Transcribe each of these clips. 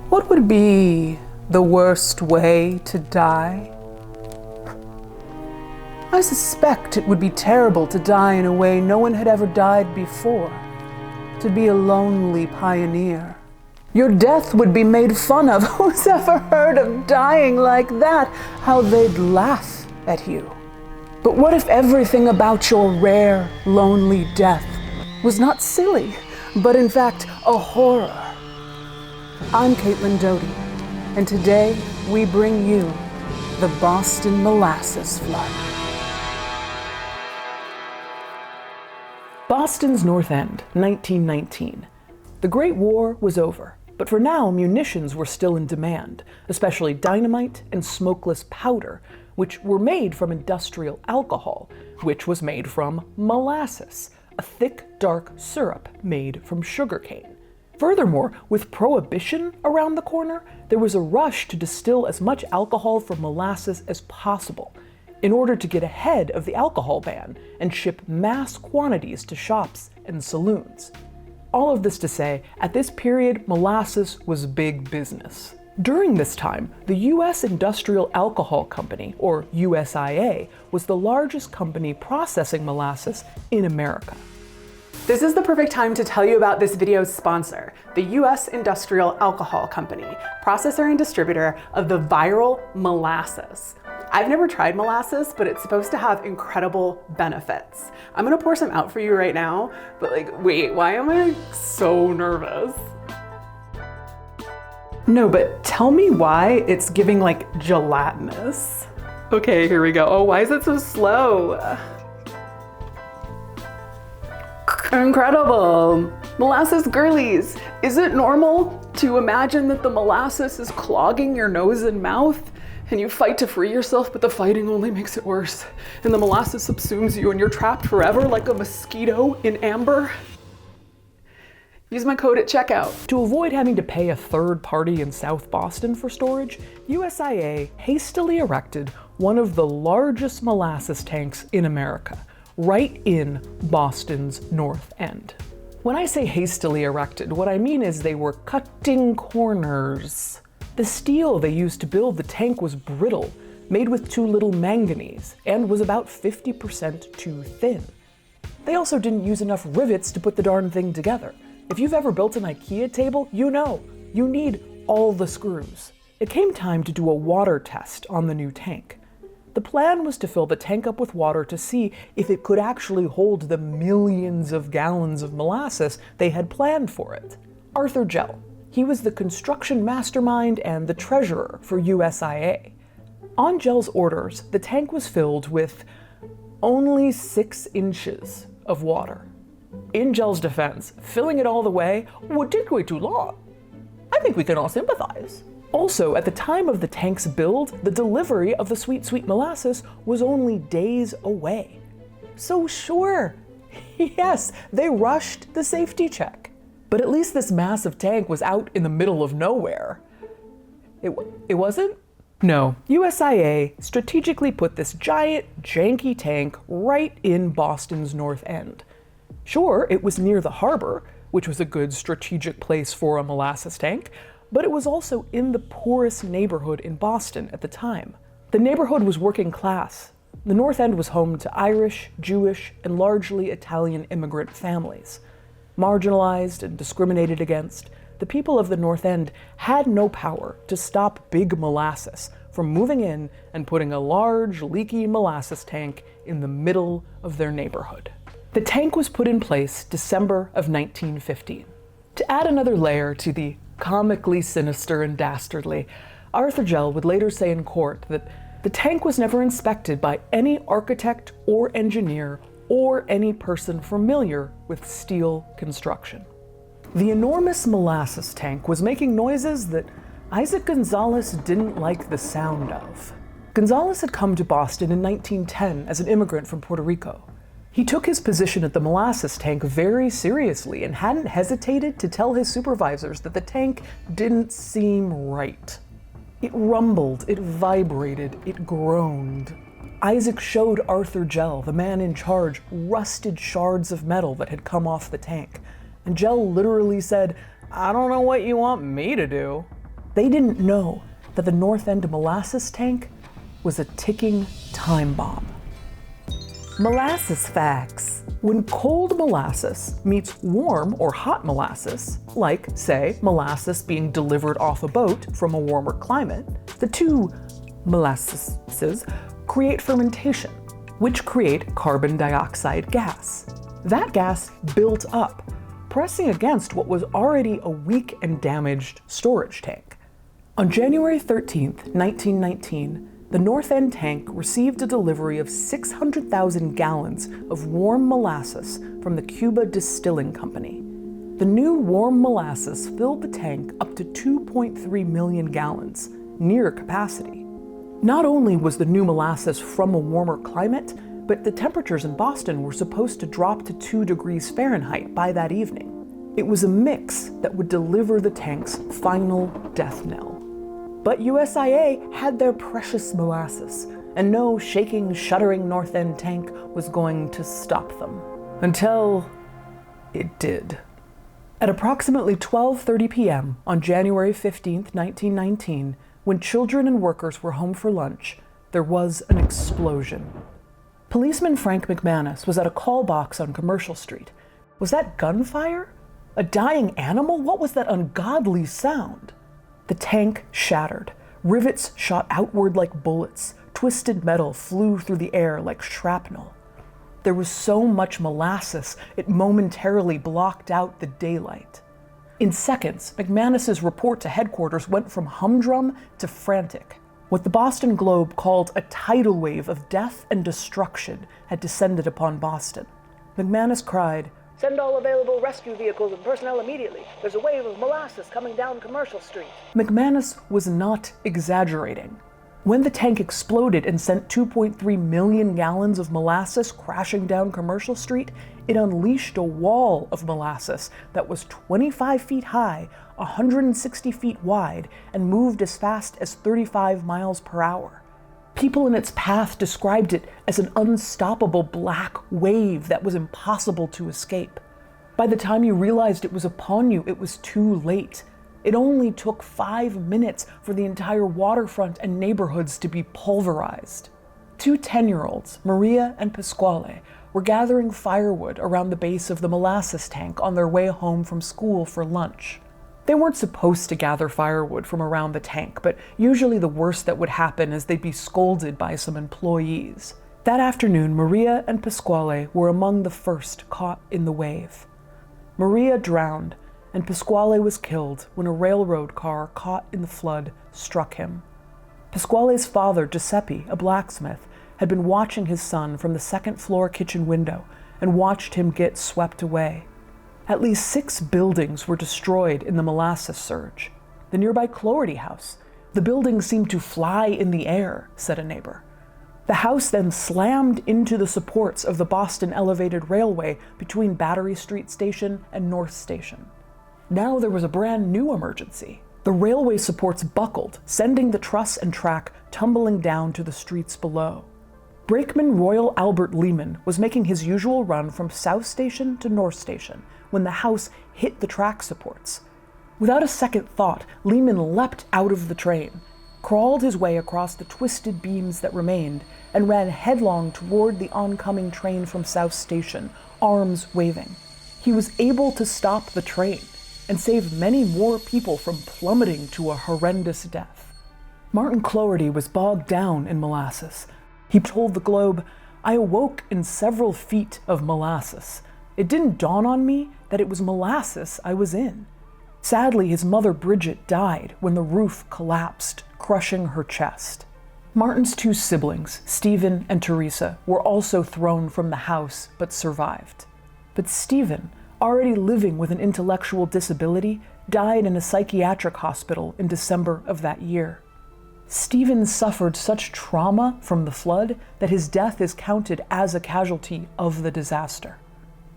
What would be the worst way to die? I suspect it would be terrible to die in a way no one had ever died before, to be a lonely pioneer. Your death would be made fun of. Who's ever heard of dying like that? How they'd laugh at you. But what if everything about your rare, lonely death was not silly, but in fact a horror? I'm Doughty, and today we bring you the Boston Molasses Flood. Boston's North End, 1919. The Great War was over, but for now munitions were still in demand, especially dynamite and smokeless powder, which were made from industrial alcohol, which was made from molasses, a thick, dark syrup made from sugarcane. Furthermore, with Prohibition around the corner, there was a rush to distill as much alcohol from molasses as possible in order to get ahead of the alcohol ban and ship mass quantities to shops and saloons. All of this to say, at this period, molasses was big business. During this time, the U.S. Industrial Alcohol Company, or USIA, was the largest company processing molasses in America. This is the perfect time to tell you about this video's sponsor, the U.S. Industrial Alcohol Company, processor and distributor of the viral molasses. I've never tried molasses, but it's supposed to have incredible benefits. I'm gonna pour some out for you right now, but wait, why am I so nervous? No, but tell me why it's giving gelatinous. Okay, here we go. Oh, why is it so slow? Incredible. Molasses girlies. Is it normal to imagine that the molasses is clogging your nose and mouth and you fight to free yourself, but the fighting only makes it worse and the molasses subsumes you and you're trapped forever like a mosquito in amber? Use my code at checkout. To avoid having to pay a third party in South Boston for storage, USIA hastily erected one of the largest molasses tanks in America, right in Boston's North End. When I say hastily erected, what I mean is they were cutting corners. The steel they used to build the tank was brittle, made with too little manganese, and was about 50% too thin. They also didn't use enough rivets to put the darn thing together. If you've ever built an IKEA table, you know, you need all the screws. It came time to do a water test on the new tank. The plan was to fill the tank up with water to see if it could actually hold the millions of gallons of molasses they had planned for it. Arthur Gell, he was the construction mastermind and the treasurer for USIA. On Gell's orders, the tank was filled with only 6 inches of water. In Gell's defense, filling it all the way would take way too long. I think we can all sympathize. Also, at the time of the tank's build, the delivery of the sweet, sweet molasses was only days away. So sure, yes, they rushed the safety check. But at least this massive tank was out in the middle of nowhere. It wasn't? No, USIA strategically put this giant, janky tank right in Boston's North End. Sure, it was near the harbor, which was a good strategic place for a molasses tank, but it was also in the poorest neighborhood in Boston at the time. The neighborhood was working class. The North End was home to Irish, Jewish, and largely Italian immigrant families. Marginalized and discriminated against, the people of the North End had no power to stop Big Molasses from moving in and putting a large, leaky molasses tank in the middle of their neighborhood. The tank was put in place December of 1915. To add another layer to the comically sinister and dastardly, Arthur Gell would later say in court that the tank was never inspected by any architect or engineer or any person familiar with steel construction. The enormous molasses tank was making noises that Isaac Gonzalez didn't like the sound of. Gonzalez had come to Boston in 1910 as an immigrant from Puerto Rico. He took his position at the molasses tank very seriously and hadn't hesitated to tell his supervisors that the tank didn't seem right. It rumbled, it vibrated, it groaned. Isaac showed Arthur Gell, the man in charge, rusted shards of metal that had come off the tank. And Gell literally said, "I don't know what you want me to do." They didn't know that the North End molasses tank was a ticking time bomb. Molasses facts. When cold molasses meets warm or hot molasses, like, say, molasses being delivered off a boat from a warmer climate, the two molasses create fermentation, which create carbon dioxide gas. That gas built up, pressing against what was already a weak and damaged storage tank. On January 13th, 1919, the North End tank received a delivery of 600,000 gallons of warm molasses from the Cuba Distilling Company. The new warm molasses filled the tank up to 2.3 million gallons, near capacity. Not only was the new molasses from a warmer climate, but the temperatures in Boston were supposed to drop to 2 degrees Fahrenheit by that evening. It was a mix that would deliver the tank's final death knell. But USIA had their precious molasses, and no shaking, shuddering North End tank was going to stop them. Until it did. At approximately 12:30 p.m. on January 15, 1919, when children and workers were home for lunch, there was an explosion. Policeman Frank McManus was at a call box on Commercial Street. Was that gunfire? A dying animal? What was that ungodly sound? The tank shattered. Rivets shot outward like bullets. Twisted metal flew through the air like shrapnel. There was so much molasses, it momentarily blocked out the daylight. In seconds, McManus's report to headquarters went from humdrum to frantic. What the Boston Globe called a tidal wave of death and destruction had descended upon Boston. McManus cried, "Send all available rescue vehicles and personnel immediately. There's a wave of molasses coming down Commercial Street." McManus was not exaggerating. When the tank exploded and sent 2.3 million gallons of molasses crashing down Commercial Street, it unleashed a wall of molasses that was 25 feet high, 160 feet wide, and moved as fast as 35 miles per hour. People in its path described it as an unstoppable black wave that was impossible to escape. By the time you realized it was upon you, it was too late. It only took 5 minutes for the entire waterfront and neighborhoods to be pulverized. Two 10-year-olds, Maria and Pasquale, were gathering firewood around the base of the molasses tank on their way home from school for lunch. They weren't supposed to gather firewood from around the tank, but usually the worst that would happen is they'd be scolded by some employees. That afternoon, Maria and Pasquale were among the first caught in the wave. Maria drowned, and Pasquale was killed when a railroad car caught in the flood struck him. Pasquale's father, Giuseppe, a blacksmith, had been watching his son from the second-floor kitchen window and watched him get swept away. At least 6 buildings were destroyed in the molasses surge. The nearby Cloherty house. "The building seemed to fly in the air," said a neighbor. The house then slammed into the supports of the Boston Elevated Railway between Battery Street Station and North Station. Now there was a brand new emergency. The railway supports buckled, sending the truss and track tumbling down to the streets below. Brakeman Royal Albert Lehman was making his usual run from South Station to North Station when the house hit the track supports. Without a second thought, Lehman leapt out of the train, crawled his way across the twisted beams that remained, and ran headlong toward the oncoming train from South Station, arms waving. He was able to stop the train and save many more people from plummeting to a horrendous death. Martin Cloherty was bogged down in molasses. He told the Globe, "I awoke in several feet of molasses. It didn't dawn on me that it was molasses I was in." Sadly, his mother Bridget died when the roof collapsed, crushing her chest. Martin's 2 siblings, Stephen and Teresa, were also thrown from the house but survived. But Stephen, already living with an intellectual disability, died in a psychiatric hospital in December of that year. Stephen suffered such trauma from the flood that his death is counted as a casualty of the disaster.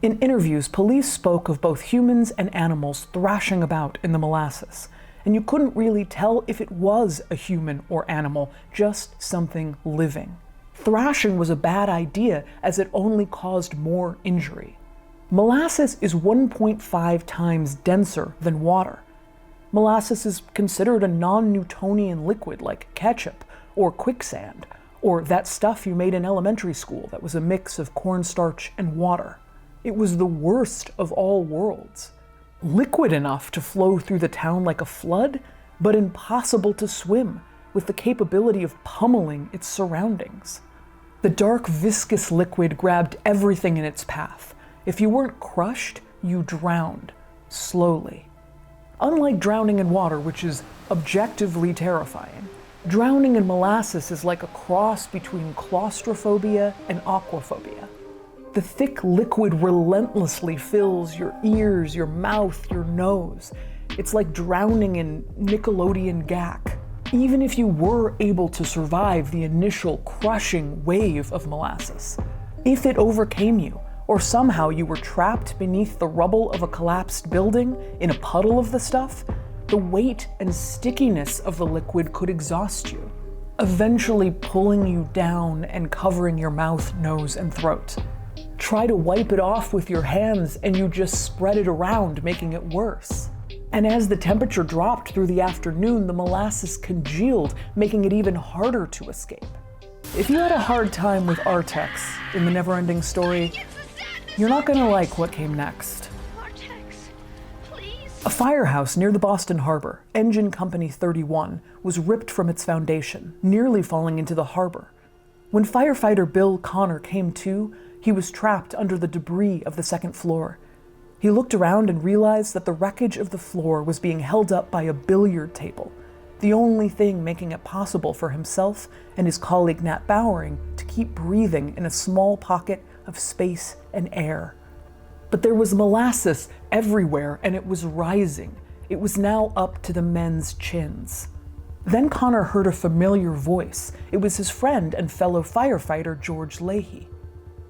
In interviews, police spoke of both humans and animals thrashing about in the molasses, and you couldn't really tell if it was a human or animal, just something living. Thrashing was a bad idea as it only caused more injury. Molasses is 1.5 times denser than water. Molasses is considered a non-Newtonian liquid like ketchup or quicksand, or that stuff you made in elementary school that was a mix of cornstarch and water. It was the worst of all worlds. Liquid enough to flow through the town like a flood, but impossible to swim, with the capability of pummeling its surroundings. The dark, viscous liquid grabbed everything in its path. If you weren't crushed, you drowned, slowly. Unlike drowning in water, which is objectively terrifying, drowning in molasses is like a cross between claustrophobia and aquaphobia. The thick liquid relentlessly fills your ears, your mouth, your nose. It's like drowning in Nickelodeon gack. Even if you were able to survive the initial crushing wave of molasses, if it overcame you, or somehow you were trapped beneath the rubble of a collapsed building in a puddle of the stuff, the weight and stickiness of the liquid could exhaust you, eventually pulling you down and covering your mouth, nose, and throat. Try to wipe it off with your hands and you just spread it around, making it worse. And as the temperature dropped through the afternoon, the molasses congealed, making it even harder to escape. If you had a hard time with Artex in the Neverending Story, you're not gonna like what came next. Artex, please. A firehouse near the Boston Harbor, Engine Company 31, was ripped from its foundation, nearly falling into the harbor. When firefighter Bill Connor came to, he was trapped under the debris of the second floor. He looked around and realized that the wreckage of the floor was being held up by a billiard table, the only thing making it possible for himself and his colleague Nat Bowering to keep breathing in a small pocket of space and air. But there was molasses everywhere, and it was rising. It was now up to the men's chins. Then Connor heard a familiar voice. It was his friend and fellow firefighter George Leahy.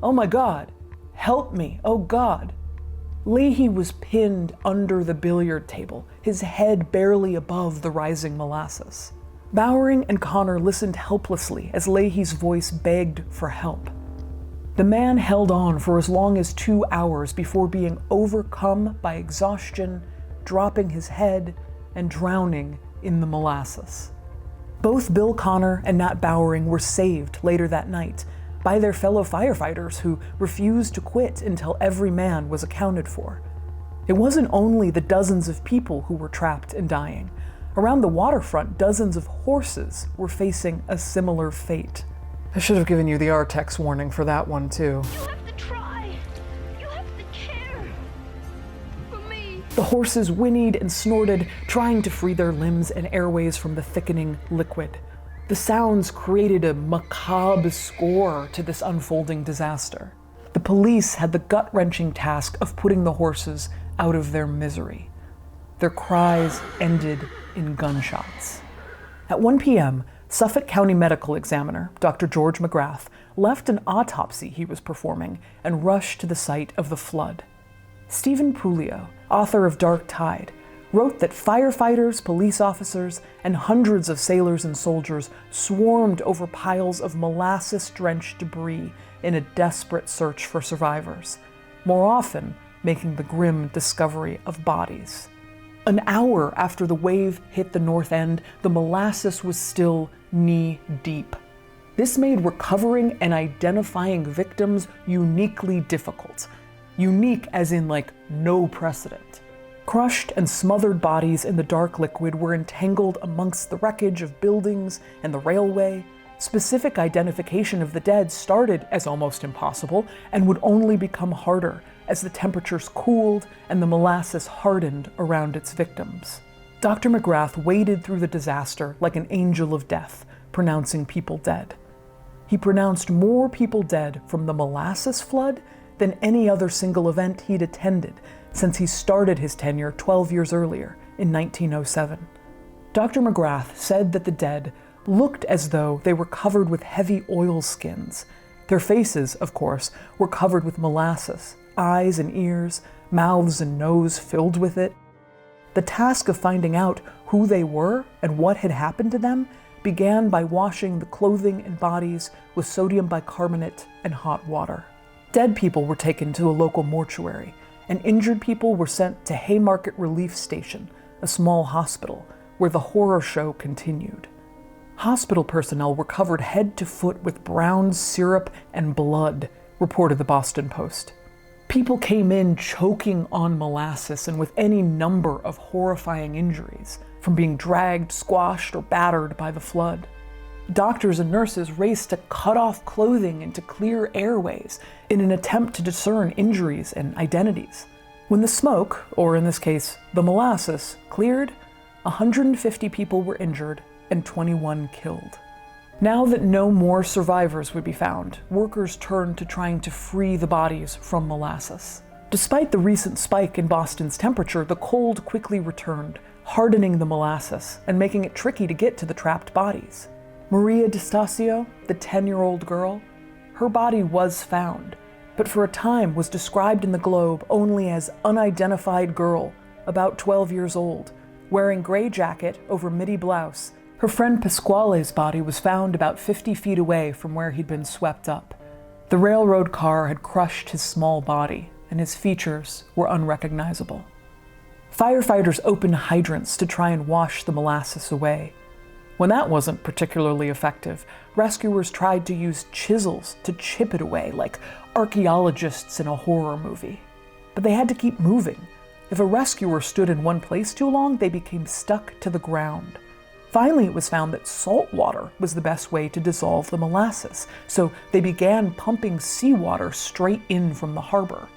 "Oh my God, help me, oh God." Leahy was pinned under the billiard table, his head barely above the rising molasses. Bowering and Connor listened helplessly as Leahy's voice begged for help. The man held on for as long as 2 hours before being overcome by exhaustion, dropping his head, and drowning in the molasses. Both Bill Connor and Nat Bowering were saved later that night by their fellow firefighters who refused to quit until every man was accounted for. It wasn't only the dozens of people who were trapped and dying. Around the waterfront, dozens of horses were facing a similar fate. I should have given you the Artex warning for that one, too. You have to try. You have to care. For me. The horses whinnied and snorted, trying to free their limbs and airways from the thickening liquid. The sounds created a macabre score to this unfolding disaster. The police had the gut-wrenching task of putting the horses out of their misery. Their cries ended in gunshots. At 1 p.m., Suffolk County Medical Examiner, Dr. George McGrath, left an autopsy he was performing and rushed to the site of the flood. Stephen Puleo, author of Dark Tide, wrote that firefighters, police officers, and hundreds of sailors and soldiers swarmed over piles of molasses-drenched debris in a desperate search for survivors, more often making the grim discovery of bodies. An hour after the wave hit the north end, the molasses was still knee-deep. This made recovering and identifying victims uniquely difficult. Unique as in, like, no precedent. Crushed and smothered bodies in the dark liquid were entangled amongst the wreckage of buildings and the railway. Specific identification of the dead started as almost impossible and would only become harder as the temperatures cooled and the molasses hardened around its victims. Dr. McGrath waded through the disaster like an angel of death, pronouncing people dead. He pronounced more people dead from the molasses flood than any other single event he'd attended since he started his tenure 12 years earlier in 1907. Dr. McGrath said that the dead looked as though they were covered with heavy oilskins. Their faces, of course, were covered with molasses, eyes and ears, mouths and nose filled with it. The task of finding out who they were and what had happened to them began by washing the clothing and bodies with sodium bicarbonate and hot water. Dead people were taken to a local mortuary, and injured people were sent to Haymarket Relief Station, a small hospital where the horror show continued. Hospital personnel were covered head to foot with brown syrup and blood, reported the Boston Post. People came in choking on molasses and with any number of horrifying injuries, from being dragged, squashed, or battered by the flood. Doctors and nurses raced to cut off clothing and to clear airways in an attempt to discern injuries and identities. When the smoke, or in this case, the molasses, cleared, 150 people were injured and 21 killed. Now that no more survivors would be found, workers turned to trying to free the bodies from molasses. Despite the recent spike in Boston's temperature, the cold quickly returned, hardening the molasses and making it tricky to get to the trapped bodies. Maria D'Estasio, the 10-year-old girl, her body was found, but for a time was described in the Globe only as unidentified girl, about 12 years old, wearing gray jacket over midi blouse. Her friend Pasquale's body was found about 50 feet away from where he'd been swept up. The railroad car had crushed his small body, and his features were unrecognizable. Firefighters opened hydrants to try and wash the molasses away. When that wasn't particularly effective, rescuers tried to use chisels to chip it away, like archaeologists in a horror movie. But they had to keep moving. If a rescuer stood in one place too long, they became stuck to the ground. Finally, it was found that salt water was the best way to dissolve the molasses, so they began pumping seawater straight in from the harbor.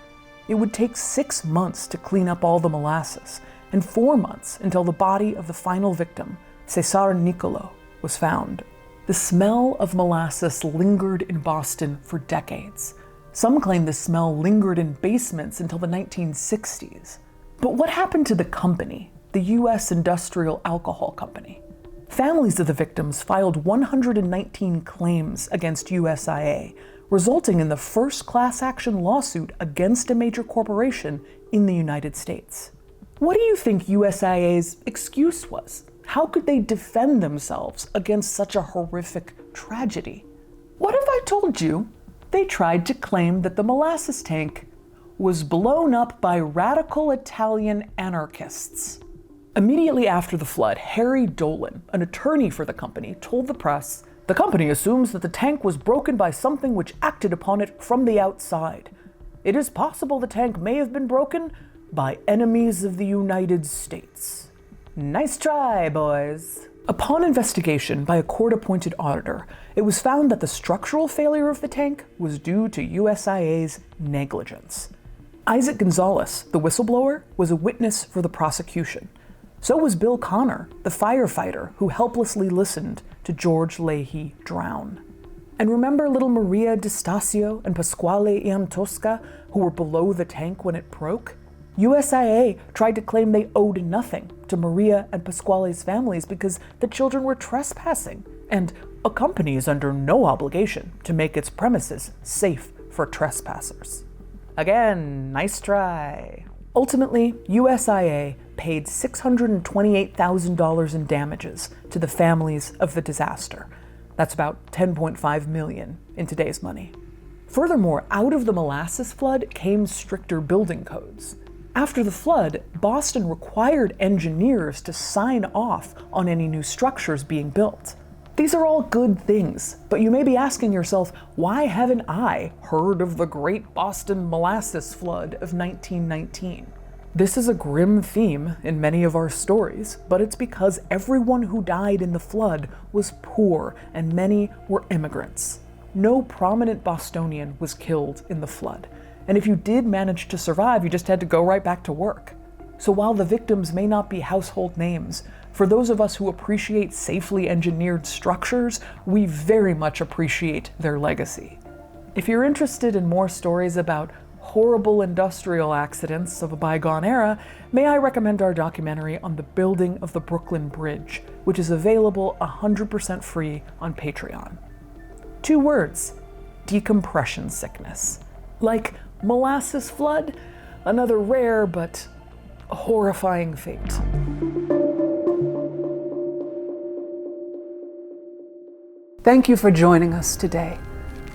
It would take 6 months to clean up all the molasses, and 4 months until the body of the final victim, Cesar Nicolo, was found. The smell of molasses lingered in Boston for decades. Some claim the smell lingered in basements until the 1960s. But what happened to the company, the U.S. Industrial Alcohol Company? Families of the victims filed 119 claims against USIA, resulting in the first class action lawsuit against a major corporation in the United States. What do you think USIA's excuse was? How could they defend themselves against such a horrific tragedy? What if I told you they tried to claim that the molasses tank was blown up by radical Italian anarchists? Immediately after the flood, Harry Dolan, an attorney for the company, told the press, "The company assumes that the tank was broken by something which acted upon it from the outside. It is possible the tank may have been broken by enemies of the United States." Nice try, boys. Upon investigation by a court-appointed auditor, it was found that the structural failure of the tank was due to USIA's negligence. Isaac Gonzalez, the whistleblower, was a witness for the prosecution. So was Bill Connor, the firefighter who helplessly listened to George Leahy drown. And remember little Maria D'Estasio and Pasquale Iantosca, who were below the tank when it broke? USIA tried to claim they owed nothing to Maria and Pasquale's families because the children were trespassing, and a company is under no obligation to make its premises safe for trespassers. Again, nice try. Ultimately, USIA paid $628,000 in damages to the families of the disaster. That's about $10.5 million in today's money. Furthermore, out of the molasses flood came stricter building codes. After the flood, Boston required engineers to sign off on any new structures being built. These are all good things, but you may be asking yourself, why haven't I heard of the Great Boston Molasses Flood of 1919? This is a grim theme in many of our stories, but it's because everyone who died in the flood was poor and many were immigrants. No prominent Bostonian was killed in the flood, and if you did manage to survive, you just had to go right back to work. So while the victims may not be household names, for those of us who appreciate safely engineered structures, we very much appreciate their legacy. If you're interested in more stories about horrible industrial accidents of a bygone era, may I recommend our documentary on the building of the Brooklyn Bridge, which is available 100% free on Patreon. 2 words: decompression sickness. Like molasses flood, another rare but horrifying fate. Thank you for joining us today.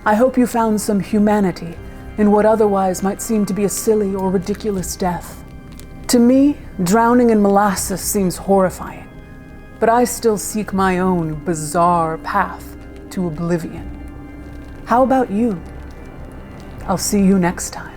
I hope you found some humanity in what otherwise might seem to be a silly or ridiculous death. To me, drowning in molasses seems horrifying, but I still seek my own bizarre path to oblivion. How about you? I'll see you next time.